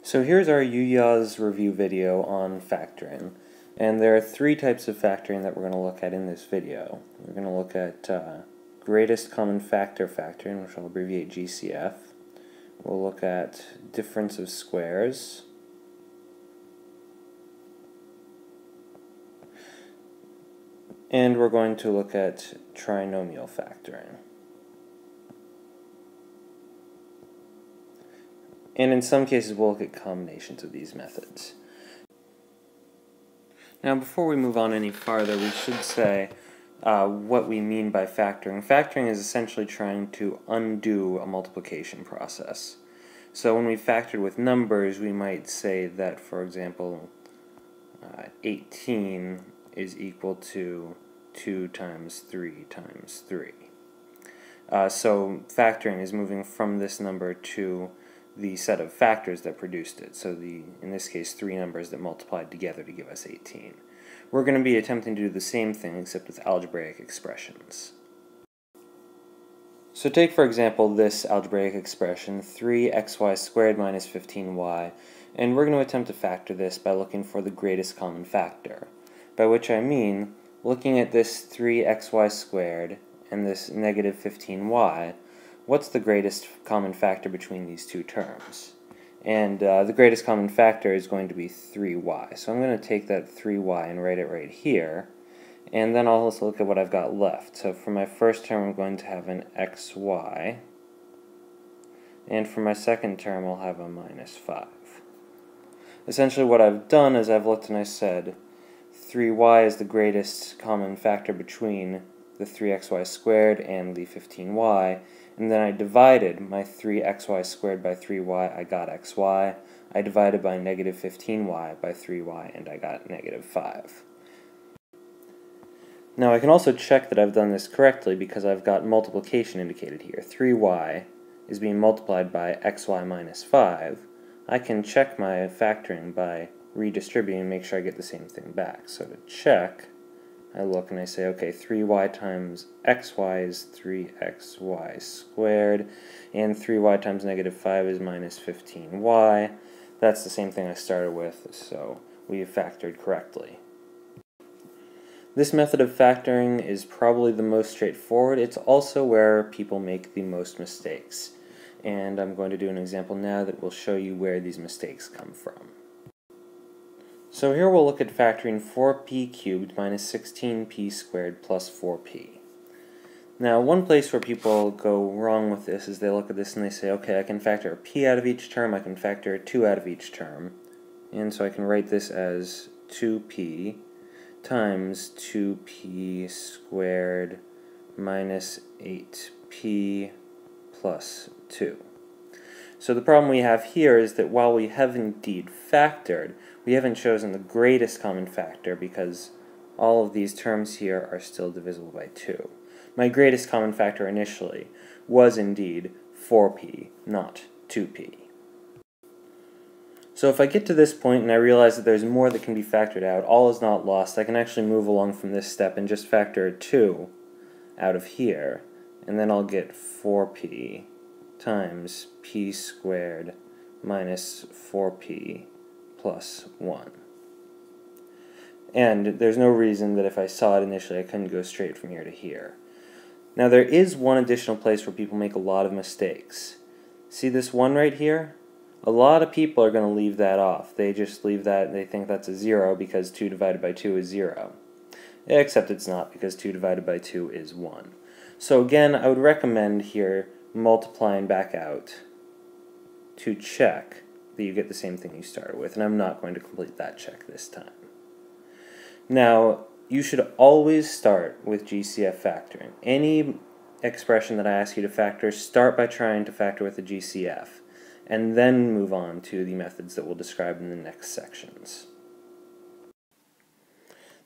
So here's our UYAS review video on factoring. And there are three types of factoring that we're going to look at in this video. We're going to look at greatest common factor factoring, which I'll abbreviate GCF. We'll look at difference of squares. And we're going to look at trinomial factoring. And in some cases we'll look at combinations of these methods. Now before we move on any farther, we should say what we mean by factoring. Factoring is essentially trying to undo a multiplication process. So when we factored with numbers, we might say that, for example, 18 is equal to 2 times 3 times 3. So factoring is moving from this number to the set of factors that produced it. So in this case, three numbers that multiplied together to give us 18. We're going to be attempting to do the same thing except with algebraic expressions. So take for example this algebraic expression, 3xy squared minus 15y, and we're going to attempt to factor this by looking for the greatest common factor, by which I mean looking at this 3xy squared and this negative 15y, what's the greatest common factor between these two terms? And the greatest common factor is going to be 3y. So I'm going to take that 3y and write it right here. And then I'll also look at what I've got left. So for my first term I'm going to have an xy. And for my second term I'll have a minus 5. Essentially what I've done is I've looked and I said 3y is the greatest common factor between the 3xy squared and the 15y, and then I divided my 3xy squared by 3y, I got xy. I divided by negative 15y by 3y, and I got negative 5. Now I can also check that I've done this correctly because I've got multiplication indicated here. 3y is being multiplied by xy minus 5. I can check my factoring by redistributing and make sure I get the same thing back. So to check, I look and I say, okay, 3y times xy is 3xy squared, and 3y times negative 5 is minus 15y. That's the same thing I started with, so we have factored correctly. This method of factoring is probably the most straightforward. It's also where people make the most mistakes. And I'm going to do an example now that will show you where these mistakes come from. So here we'll look at factoring 4p cubed minus 16p squared plus 4p. Now one place where people go wrong with this is they look at this and they say, okay, I can factor a p out of each term, I can factor a 2 out of each term, and so I can write this as 2p times 2p squared minus 8p plus 2. So the problem we have here is that while we have indeed factored, we haven't chosen the greatest common factor because all of these terms here are still divisible by 2. My greatest common factor initially was indeed 4p, not 2p. So if I get to this point and I realize that there's more that can be factored out, all is not lost. I can actually move along from this step and just factor a 2 out of here, and then I'll get 4p times p squared minus 4p plus 1. And there's no reason that if I saw it initially I couldn't go straight from here to here. Now there is one additional place where people make a lot of mistakes. See this 1 right here? A lot of people are going to leave that off. They just leave that, they think that's a 0 because 2 divided by 2 is 0. Except it's not, because 2 divided by 2 is 1. So again, I would recommend here multiplying back out to check that you get the same thing you started with, and I'm not going to complete that check this time. Now, you should always start with GCF factoring. Any expression that I ask you to factor, start by trying to factor with a GCF, and then move on to the methods that we'll describe in the next sections.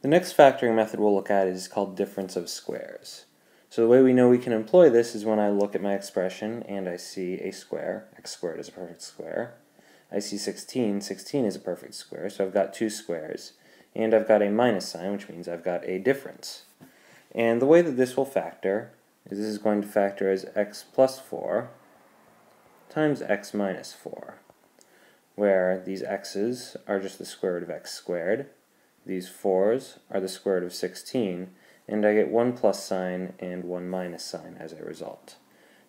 The next factoring method we'll look at is called difference of squares. So the way we know we can employ this is when I look at my expression and I see a square, x squared is a perfect square. I see 16, 16 is a perfect square, so I've got two squares. And I've got a minus sign, which means I've got a difference. And the way that this will factor is this is going to factor as x plus 4 times x minus 4. where these x's are just the square root of x squared, these 4's are the square root of 16, and I get one plus sign and one minus sign as a result.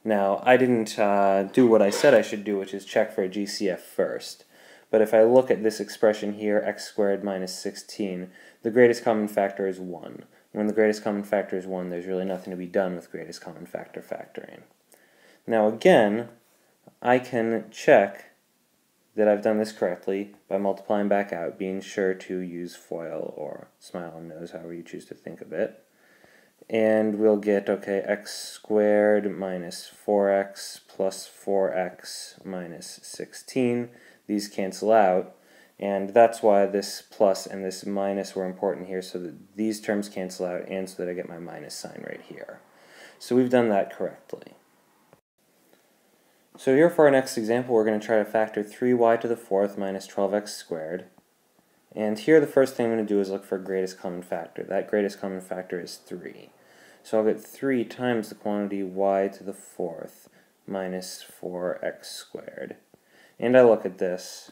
Now, I didn't do what I said I should do, which is check for a GCF first. But if I look at this expression here, x squared minus 16, the greatest common factor is 1. When the greatest common factor is 1, there's really nothing to be done with greatest common factor factoring. Now again, I can check that I've done this correctly by multiplying back out, being sure to use FOIL or smile and nose, however you choose to think of it. And we'll get, okay, x squared minus 4x plus 4x minus 16. These cancel out, and that's why this plus and this minus were important here, so that these terms cancel out and so that I get my minus sign right here. So we've done that correctly. So here for our next example, we're going to try to factor 3y to the 4th minus 12x squared. And here the first thing I'm going to do is look for greatest common factor. That greatest common factor is 3. So I'll get 3 times the quantity y to the 4th minus 4x squared. And I look at this,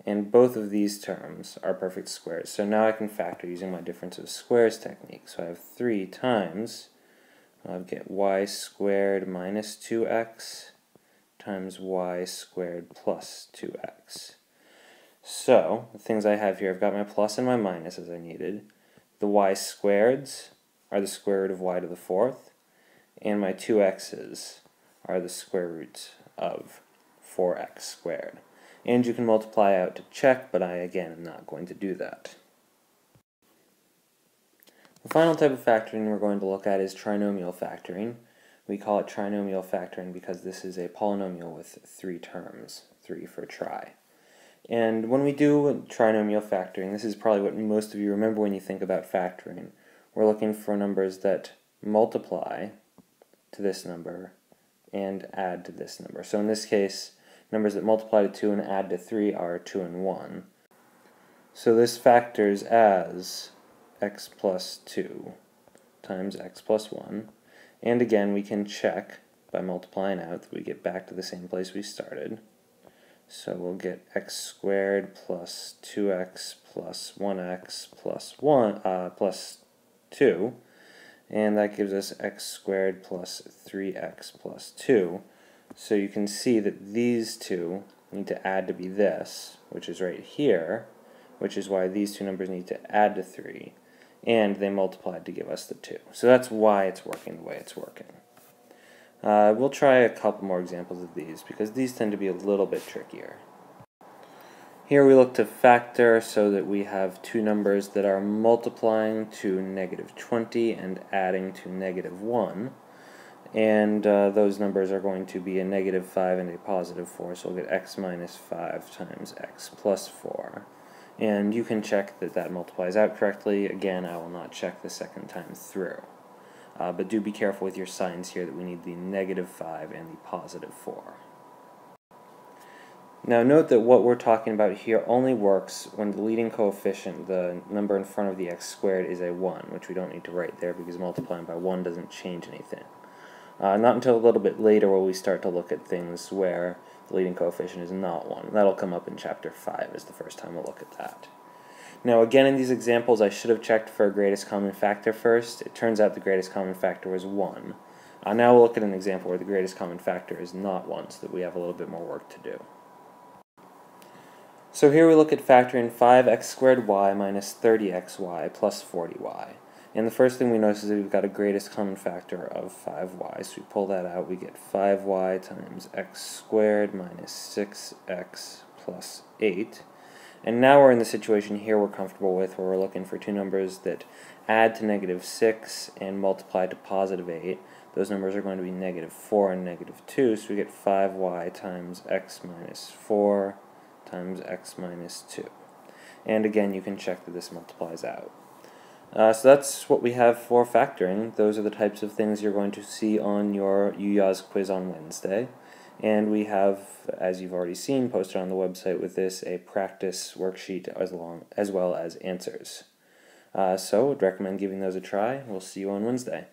and both of these terms are perfect squares. So now I can factor using my difference of squares technique. So I have 3 times, I'll get y squared minus 2x times y squared plus 2x. So, the things I have here, I've got my plus and my minus as I needed. The y squareds are the square root of y to the 4th, and my 2x's are the square root of 4x squared. And you can multiply out to check, but I, again, am not going to do that. The final type of factoring we're going to look at is trinomial factoring. We call it trinomial factoring because this is a polynomial with 3 terms, 3 for tri. And when we do trinomial factoring, this is probably what most of you remember when you think about factoring. We're looking for numbers that multiply to this number and add to this number. So in this case, numbers that multiply to 2 and add to 3 are 2 and 1. So this factors as x plus 2 times x plus 1. And again, we can check by multiplying out that we get back to the same place we started. So we'll get x squared plus 2x plus 1x plus 2, and that gives us x squared plus 3x plus 2. So you can see that these two need to add to be this, which is right here, which is why these two numbers need to add to 3, and they multiplied to give us the 2. So that's why it's working the way it's working. We'll try a couple more examples of these, because these tend to be a little bit trickier. Here we look to factor so that we have two numbers that are multiplying to negative 20 and adding to negative 1. And those numbers are going to be a negative 5 and a positive 4, so we'll get x minus 5 times x plus 4. And you can check that that multiplies out correctly. Again, I will not check the second time through. But do be careful with your signs here that we need the negative 5 and the positive 4. Now note that what we're talking about here only works when the leading coefficient, the number in front of the x squared, is a 1, which we don't need to write there because multiplying by 1 doesn't change anything. Not until a little bit later will we start to look at things where the leading coefficient is not 1. That'll come up in Chapter 5 is the first time we'll look at that. Now again, in these examples I should have checked for a greatest common factor first. It turns out the greatest common factor was 1. Now we'll look at an example where the greatest common factor is not 1, so that we have a little bit more work to do. So here we look at factoring 5x squared y minus 30xy plus 40y. And the first thing we notice is that we've got a greatest common factor of 5y. So we pull that out, we get 5y times x squared minus 6x plus 8. And now we're in the situation here we're comfortable with, where we're looking for two numbers that add to negative 6 and multiply to positive 8. Those numbers are going to be negative 4 and negative 2, so we get 5y times x minus 4 times x minus 2. And again, you can check that this multiplies out. So that's what we have for factoring. Those are the types of things you're going to see on your UYAS quiz on Wednesday. And we have, as you've already seen, posted on the website with this, a practice worksheet as well as answers. So I'd recommend giving those a try. We'll see you on Wednesday.